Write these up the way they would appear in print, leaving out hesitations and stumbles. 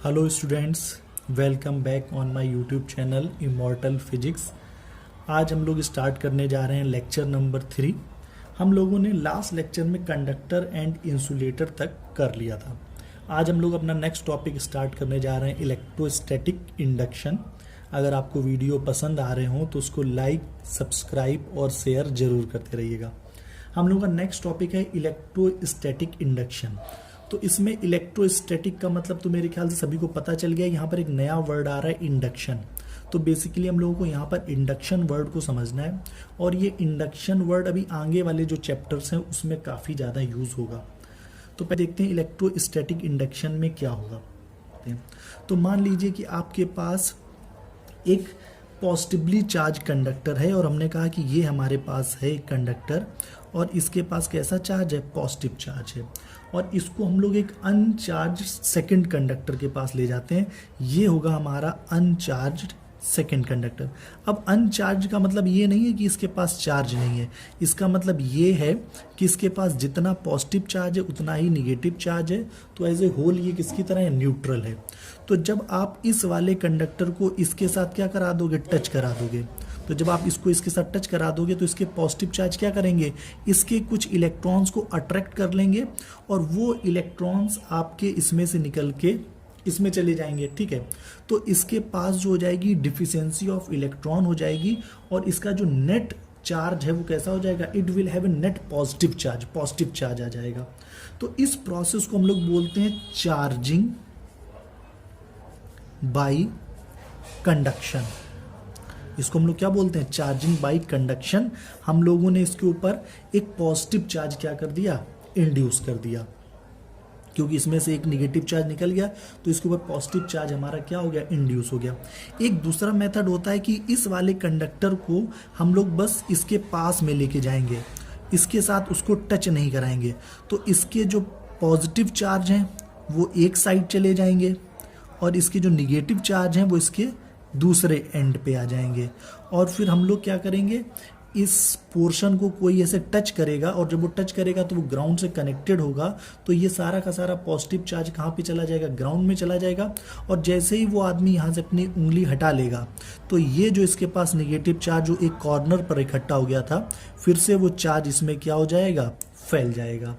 Hello students, welcome back on my YouTube channel immortal physics. आज हम लोग start करने जा रहे हैं लेक्चर नंबर 3। हम लोगों ने लास्ट लेक्चर में कंडक्टर एंड इंसुलेटर तक कर लिया था। आज हम लोग अपना नेक्स्ट टॉपिक स्टार्ट करने जा रहे हैं इलेक्ट्रोस्टैटिक इंडक्शन। अगर आपको वीडियो पसंद आ रहे हों तो उसको लाइक, सब्सक्राइब और शेयर जरूर करते रहिएगा। हम लोग का नेक्स्ट टॉपिक है इलेक्ट्रोस्टैटिक इंडक्शन। तो इसमें इलेक्ट्रोस्टैटिक का मतलब तो मेरे ख्याल से सभी को पता चल गया। यहाँ पर एक नया वर्ड आ रहा है इंडक्शन। तो बेसिकली हम लोगों को यहाँ पर इंडक्शन वर्ड को समझना है और ये इंडक्शन वर्ड अभी आगे वाले जो चैप्टर्स हैं उसमें काफ़ी ज़्यादा यूज़ होगा। तो पहले देखते हैं इलेक्ट्रोस्टैटिक इंडक्शन में क्या होगा। तो मान लीजिए कि आपके पास एक पॉजिटिवली चार्ज कंडक्टर है और हमने कहा कि ये हमारे पास है एक कंडक्टर और इसके पास कैसा चार्ज है, पॉजिटिव चार्ज है, और इसको हम लोग एक अनचार्ज सेकंड कंडक्टर के पास ले जाते हैं। ये होगा हमारा अनचार्ज्ड सेकंड कंडक्टर। अब अनचार्ज का मतलब ये नहीं है कि इसके पास चार्ज नहीं है, इसका मतलब ये है कि इसके पास जितना पॉजिटिव चार्ज है उतना ही निगेटिव चार्ज है। तो एज ए होल ये किसकी तरह है, न्यूट्रल है। तो जब आप इस वाले कंडक्टर को इसके साथ क्या करा दोगे, टच करा दोगे, तो जब आप इसको इसके साथ टच करा दोगे तो इसके पॉजिटिव चार्ज क्या करेंगे, इसके कुछ इलेक्ट्रॉन्स को अट्रैक्ट कर लेंगे और वो इलेक्ट्रॉन्स आपके इसमें से निकल के इसमें चले जाएंगे। ठीक है, तो इसके पास जो हो जाएगी डिफिशियंसी ऑफ इलेक्ट्रॉन हो जाएगी और इसका जो नेट चार्ज है वो कैसा हो जाएगा, it will have a net positive charge, positive charge आ जाएगा। तो इस प्रोसेस को हम लोग बोलते हैं चार्जिंग बाय कंडक्शन। इसको हम लोग क्या बोलते हैं, चार्जिंग बाय कंडक्शन। हम लोगों ने इसके ऊपर एक पॉजिटिव चार्ज क्या कर दिया, इंड्यूस कर दिया, क्योंकि इसमें से एक निगेटिव चार्ज निकल गया तो इसके ऊपर पॉजिटिव चार्ज हमारा क्या हो गया, इंड्यूस हो गया। एक दूसरा मेथड होता है कि इस वाले कंडक्टर को हम लोग बस इसके पास में लेके जाएंगे, इसके साथ उसको टच नहीं कराएंगे, तो इसके जो पॉजिटिव चार्ज हैं वो एक साइड चले जाएंगे और इसके जो निगेटिव चार्ज हैं वो इसके दूसरे एंड पे आ जाएंगे। और फिर हम लोग क्या करेंगे, इस पोर्शन को कोई ऐसे टच करेगा और जब वो टच करेगा तो वो ग्राउंड से कनेक्टेड होगा, तो ये सारा का सारा पॉजिटिव चार्ज कहाँ पे चला जाएगा, ग्राउंड में चला जाएगा। और जैसे ही वो आदमी यहाँ से अपनी उंगली हटा लेगा तो ये जो इसके पास निगेटिव चार्ज जो एक कॉर्नर पर इकट्ठा हो गया था, फिर से वो चार्ज इसमें क्या हो जाएगा, फैल जाएगा।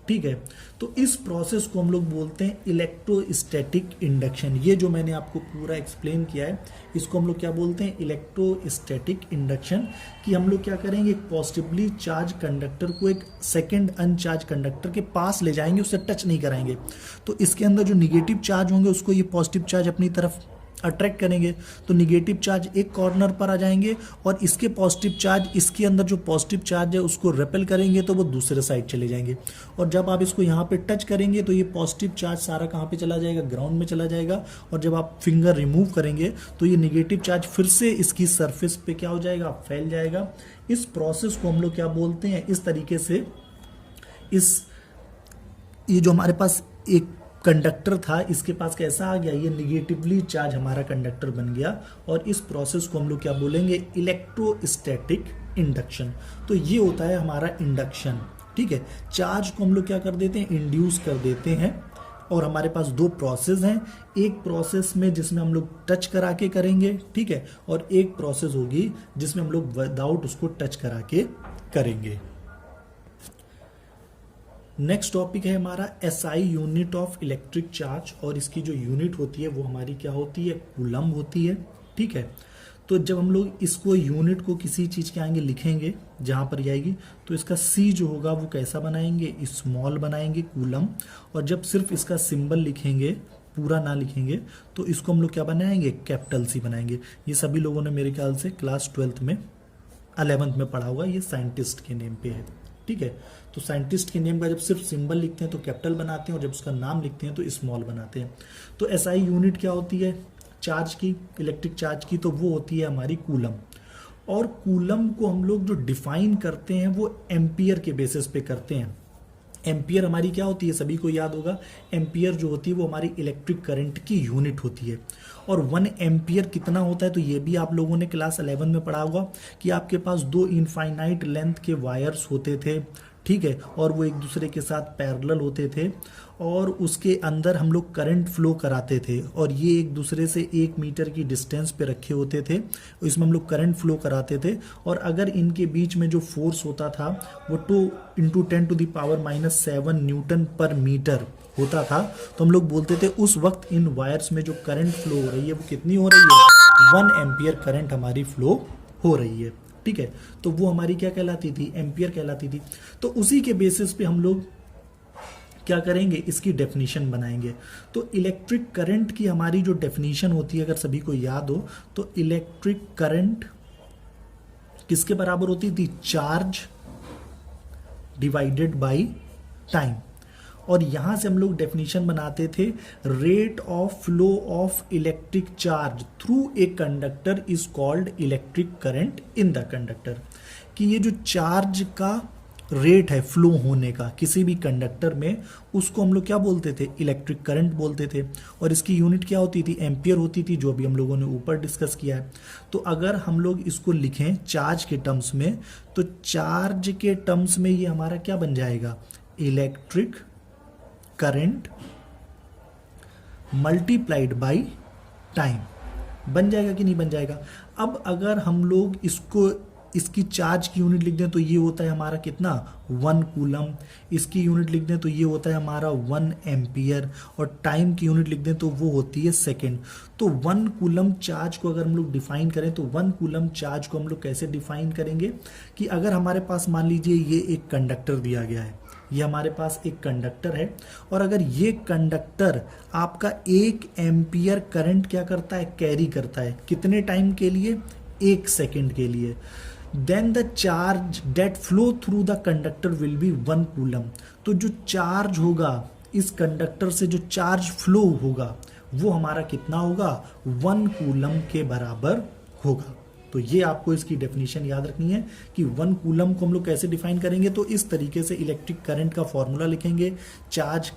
ठीक है, तो इस प्रोसेस को हम लोग बोलते हैं इलेक्ट्रोस्टैटिक इंडक्शन। ये जो मैंने आपको पूरा एक्सप्लेन किया है इसको हम लोग क्या बोलते हैं, इलेक्ट्रोस्टैटिक इंडक्शन। कि हम लोग क्या करेंगे, एक पॉजिटिवली चार्ज कंडक्टर को एक सेकंड अनचार्ज कंडक्टर के पास ले जाएंगे, उससे टच नहीं कराएंगे, तो इसके अंदर जो निगेटिव चार्ज होंगे उसको ये पॉजिटिव चार्ज अपनी तरफ अट्रैक्ट करेंगे, तो निगेटिव चार्ज एक कॉर्नर पर आ जाएंगे और इसके पॉजिटिव चार्ज इसके अंदर जो पॉजिटिव चार्ज है उसको रेपेल करेंगे तो वो दूसरे साइड चले जाएंगे। और जब आप इसको यहाँ पे टच करेंगे तो ये पॉजिटिव चार्ज सारा कहाँ पे चला जाएगा, ग्राउंड में चला जाएगा। और जब आप फिंगर रिमूव करेंगे तो ये निगेटिव चार्ज फिर से इसकी सरफेस पे क्या हो जाएगा, फैल जाएगा। इस प्रोसेस को हम लोग क्या बोलते हैं, इस तरीके से ये जो हमारे पास एक कंडक्टर था इसके पास कैसा आ गया, ये निगेटिवली चार्ज हमारा कंडक्टर बन गया और इस प्रोसेस को हम लोग क्या बोलेंगे, इलेक्ट्रोस्टैटिक इंडक्शन। तो ये होता है हमारा इंडक्शन। ठीक है, चार्ज को हम लोग क्या कर देते हैं, इंड्यूस कर देते हैं। और हमारे पास दो प्रोसेस हैं, एक प्रोसेस में जिसमें हम लोग टच करा के करेंगे, ठीक है, और एक प्रोसेस होगी जिसमें हम लोग विदाउट उसको टच करा के करेंगे। नेक्स्ट टॉपिक है हमारा SI, unit of electric charge. और इसकी जो यूनिट होती है वो हमारी क्या होती है, कूलम होती है। ठीक है, तो जब हम लोग इसको यूनिट को किसी चीज़ के आगे लिखेंगे जहाँ पर आएगी तो इसका सी जो होगा वो कैसा बनाएंगे, स्मॉल बनाएंगे, कूलम। और जब सिर्फ इसका सिंबल लिखेंगे, पूरा ना लिखेंगे, तो इसको हम लोग क्या बनाएंगे, कैपिटल सी बनाएंगे। ये सभी लोगों ने मेरे ख्याल से क्लास 12th में 11th में पढ़ा होगा, ये साइंटिस्ट के नेम पे है। ठीक है, तो साइंटिस्ट के नेम का जब सिर्फ सिंबल लिखते हैं तो कैपिटल बनाते हैं और जब उसका नाम लिखते हैं तो स्मॉल बनाते हैं। तो एसआई यूनिट क्या होती है चार्ज की, इलेक्ट्रिक चार्ज की, तो वो होती है हमारी कूलम। और कूलम को हम लोग जो डिफाइन करते हैं वो एम्पियर के बेसिस पे करते हैं। एम्पियर हमारी क्या होती है, सभी को याद होगा, एम्पियर जो होती है वो हमारी इलेक्ट्रिक करंट की यूनिट होती है। और 1 एम्पियर कितना होता है, तो ये भी आप लोगों ने क्लास 11 में पढ़ा होगा कि आपके पास 2 इनफाइनाइट लेंथ के वायर्स होते थे। ठीक है, और वो एक दूसरे के साथ पैरेलल होते थे और उसके अंदर हम लोग करंट फ्लो कराते थे और ये एक दूसरे से 1 मीटर की डिस्टेंस पे रखे होते थे, इसमें हम लोग करंट फ्लो कराते थे और अगर इनके बीच में जो फोर्स होता था वो 2 × 10⁻⁷ न्यूटन पर मीटर होता था, तो हम लोग बोलते थे उस वक्त इन वायर्स में जो करंट फ्लो हो रही है वो कितनी हो रही है, 1 एम्पियर करंट हमारी फ्लो हो रही है। ठीक है, तो वो हमारी क्या कहलाती थी, एम्पियर कहलाती थी। तो उसी के बेसिस पे हम लोग क्या करेंगे, इसकी डेफिनेशन बनाएंगे। तो इलेक्ट्रिक करंट की हमारी जो डेफिनेशन होती है, अगर सभी को याद हो तो इलेक्ट्रिक करंट किसके बराबर होती थी, चार्ज डिवाइडेड बाय टाइम। और यहां से हम लोग डेफिनेशन बनाते थे, rate of flow of electric charge through a conductor is called electric current in the conductor. कि ये जो चार्ज का रेट है फ्लो होने का किसी भी कंडक्टर में, उसको हम लोग क्या बोलते थे, इलेक्ट्रिक करंट बोलते थे। और इसकी यूनिट क्या होती थी, एम्पियर होती थी, जो भी हम लोगों ने ऊपर डिस्कस किया है। तो अगर हम लोग इसको लिखें चार्ज के टर्म्स में, तो चार्ज के टर्म्स में ये हमारा क्या बन जाएगा, electric current multiplied by time बन जाएगा कि नहीं बन जाएगा। अब अगर हम लोग इसको इसकी चार्ज की यूनिट लिख दें तो ये होता है हमारा कितना, 1 कूलम। इसकी यूनिट लिख दें तो ये होता है हमारा 1 एम्पियर और टाइम की यूनिट लिख दें तो वो होती है सेकेंड। तो 1 कूलम चार्ज को अगर हम लोग डिफाइन करें तो 1 कूलम चार्ज को हम लोग कैसे डिफाइन करेंगे कि अगर हमारे पास मान लीजिए ये एक कंडक्टर दिया गया है, ये हमारे पास एक कंडक्टर है और अगर ये कंडक्टर आपका 1 एम्पियर करंट क्या करता है, कैरी करता है, कितने टाइम के लिए, 1 सेकेंड के लिए, then the charge that flow through the conductor will be 1 coulomb. तो जो चार्ज होगा इस कंडक्टर से, जो चार्ज फ्लो होगा वो हमारा कितना होगा, 1 कूलम के बराबर होगा। तो ये आपको इसकी डेफिनेशन याद रखनी है कि 1 कूलम को हम लोग कैसे डिफाइन करेंगे। तो इस तरीके से इलेक्ट्रिक करंट का फॉर्मूला लिखेंगे, चार्ज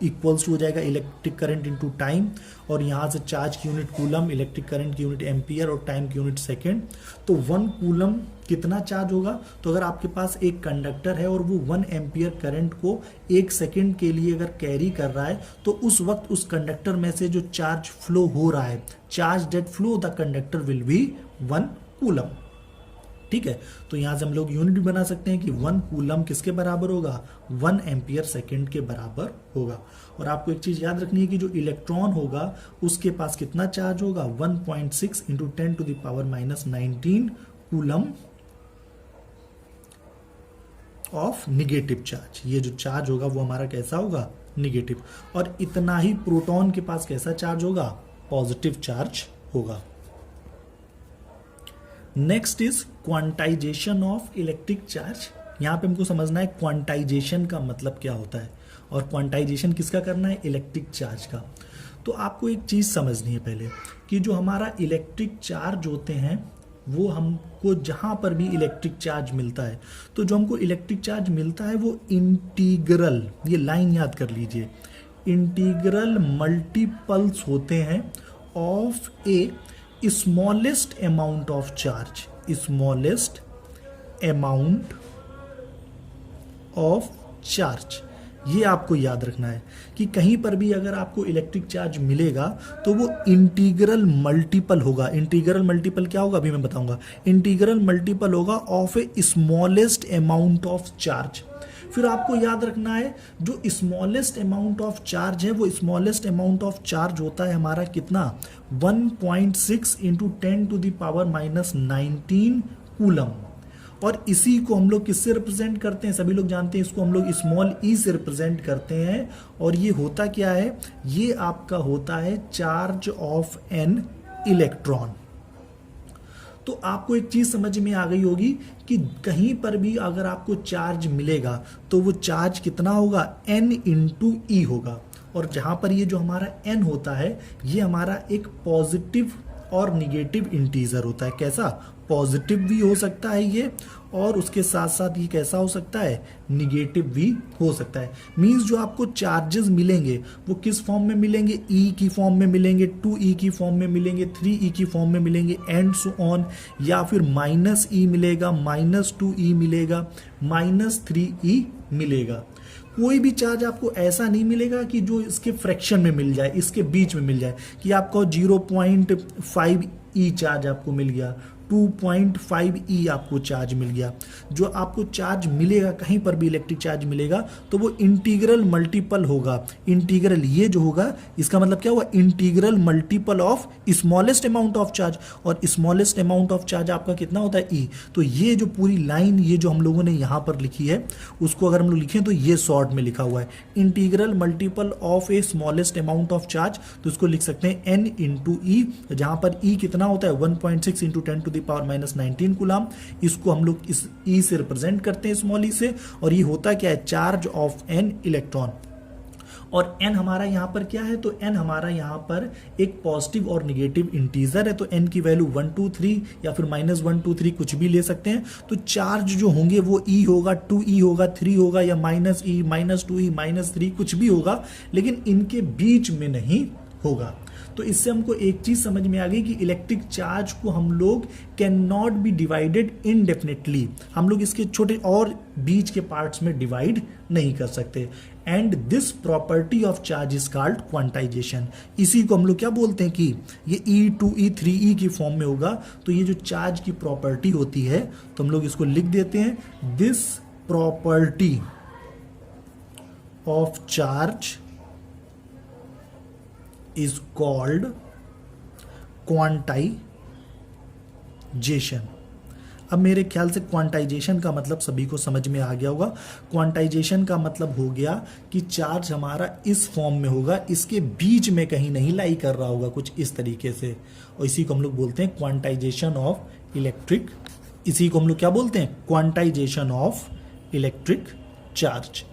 इक्वल्स टू हो जाएगा इलेक्ट्रिक करंट इनटू टाइम, और यहाँ से चार्ज की यूनिट कूलम, इलेक्ट्रिक करंट की यूनिट एम्पियर और टाइम की यूनिट सेकेंड। तो 1 कूलम कितना चार्ज होगा, तो अगर आपके पास एक कंडक्टर है और वो 1 एम्पियर करंट को 1 सेकेंड के लिए अगर कैरी कर रहा है, तो उस वक्त उस कंडक्टर में से जो चार्ज फ्लो हो रहा है, charge that flow the conductor will be 1 coulomb. ठीक है, तो यहां से हम लोग यूनिट भी बना सकते हैं कि 1 कूलम किसके बराबर होगा, 1 एम्पियर सेकेंड के बराबर होगा। और आपको एक चीज याद रखनी है कि जो इलेक्ट्रॉन होगा उसके पास कितना चार्ज होगा, 1.6 × 10⁻⁹ कूलम ऑफ निगेटिव चार्ज। ये जो चार्ज होगा वो हमारा कैसा होगा, निगेटिव। और इतना ही प्रोटॉन के पास कैसा चार्ज होगा, पॉजिटिव चार्ज होगा। Next is quantization of electric charge. यहां पे हमको समझना है क्वांटाइजेशन का मतलब क्या होता है, और क्वांटाइजेशन किसका करना है, इलेक्ट्रिक चार्ज का। तो आपको एक चीज समझनी है पहले कि जो हमारा इलेक्ट्रिक चार्ज होते हैं वो हमको जहां पर भी इलेक्ट्रिक चार्ज मिलता है, तो जो हमको इलेक्ट्रिक चार्ज मिलता है वो इंटीग्रल, ये लाइन याद कर लीजिए, इंटीग्रल मल्टीपल्स होते हैं of A smallest amount of charge, smallest amount of charge. ये आपको याद रखना है कि कहीं पर भी अगर आपको इलेक्ट्रिक चार्ज मिलेगा तो वो इंटीग्रल मल्टीपल होगा। इंटीग्रल मल्टीपल क्या होगा, अभी मैं बताऊंगा। इंटीग्रल मल्टीपल होगा of A smallest amount of charge. फिर आपको याद रखना है जो स्मॉलेस्ट अमाउंट ऑफ चार्ज है, वो स्मॉलेस्ट अमाउंट ऑफ चार्ज होता है हमारा कितना, 1.6 × 10⁻⁹ कूलम। और इसी को हम लोग किससे रिप्रेजेंट करते हैं, सभी लोग जानते हैं, इसको हम लोग स्मॉल ई से रिप्रेजेंट करते हैं। और ये होता क्या है, ये आपका होता है चार्ज ऑफ एन इलेक्ट्रॉन। तो आपको एक चीज समझ में आ गई होगी कि कहीं पर भी अगर आपको चार्ज मिलेगा तो वो चार्ज कितना होगा, n × e होगा। और जहां पर ये जो हमारा n होता है ये हमारा एक पॉजिटिव और निगेटिव इंटीजर होता है। कैसा? पॉजिटिव भी हो सकता है ये, और उसके साथ साथ ये कैसा हो सकता है? निगेटिव भी हो सकता है। मींस जो आपको चार्जेस मिलेंगे वो किस फॉर्म में मिलेंगे? ई की फॉर्म में मिलेंगे, 2e की फॉर्म में मिलेंगे, 3e की फॉर्म में मिलेंगे, एंड सो ऑन, या फिर -e मिलेगा, -2e मिलेगा, -3e मिलेगा। कोई भी चार्ज आपको ऐसा नहीं मिलेगा कि जो इसके फ्रैक्शन में मिल जाए, इसके बीच में मिल जाए, कि आपको 0.5e चार्ज आपको मिल गया, 2.5e आपको चार्ज मिल गया। जो आपको चार्ज मिलेगा, कहीं पर भी इलेक्ट्रिक चार्ज मिलेगा, तो वो इंटीग्रल मल्टीपल होगा। इंटीग्रल ये जो होगा, इसका मतलब क्या हुआ? Integral multiple of smallest amount of charge, और स्मॉलेस्ट अमाउंट ऑफ चार्ज आपका कितना होता है? ई। तो ये जो पूरी लाइन, ये जो हम लोगों ने यहाँ पर लिखी है, उसको अगर हम लोग लिखें तो ये शॉर्ट में लिखा हुआ है, integral multiple of A smallest amount of charge. तो इसको लिख सकते हैं n इंटू ई, जहां पर ई कितना होता है? 1.6 इंटू 10⁻⁻19 कूलम। इसको हम लोग इस ई से रिप्रेजेंट करते हैं, स्मॉल ई से, और ये होता क्या है? Charge of an electron. और n हमारा यहाँ पर क्या है? तो n हमारा यहाँ पर एक पॉजिटिव और निगेटिव इंटीजर है, तो n की वैल्यू 1 2 3 या फिर -1 2 3 कुछ भी ले सकते हैं। तो चार्ज जो होंगे वो e होगा, 2e होगा, 3 होगा, या -e, -2e, -3 कुछ भी होगा, लेकिन इनके बीच में नहीं होगा। तो इससे हमको एक चीज समझ में आ गई कि इलेक्ट्रिक चार्ज को हम लोग can not be divided indefinitely, हम लोग इसके छोटे और बीच के पार्ट्स में डिवाइड नहीं कर सकते। And this property of charge is called quantization. इसी को हम लोग क्या बोलते हैं कि ये E 2e 3e की फॉर्म में होगा। तो ये जो चार्ज की प्रॉपर्टी होती है, तो हम लोग इसको लिख देते हैं, this property of charge is called quantization. अब मेरे ख्याल से क्वांटाइजेशन का मतलब सभी को समझ में आ गया होगा। क्वांटाइजेशन का मतलब हो गया कि चार्ज हमारा इस फॉर्म में होगा, इसके बीच में कहीं नहीं लाई कर रहा होगा, कुछ इस तरीके से, और इसी को हम लोग बोलते हैं क्वांटाइजेशन ऑफ इलेक्ट्रिक। इसी को हम लोग क्या बोलते हैं? Quantization of electric charge.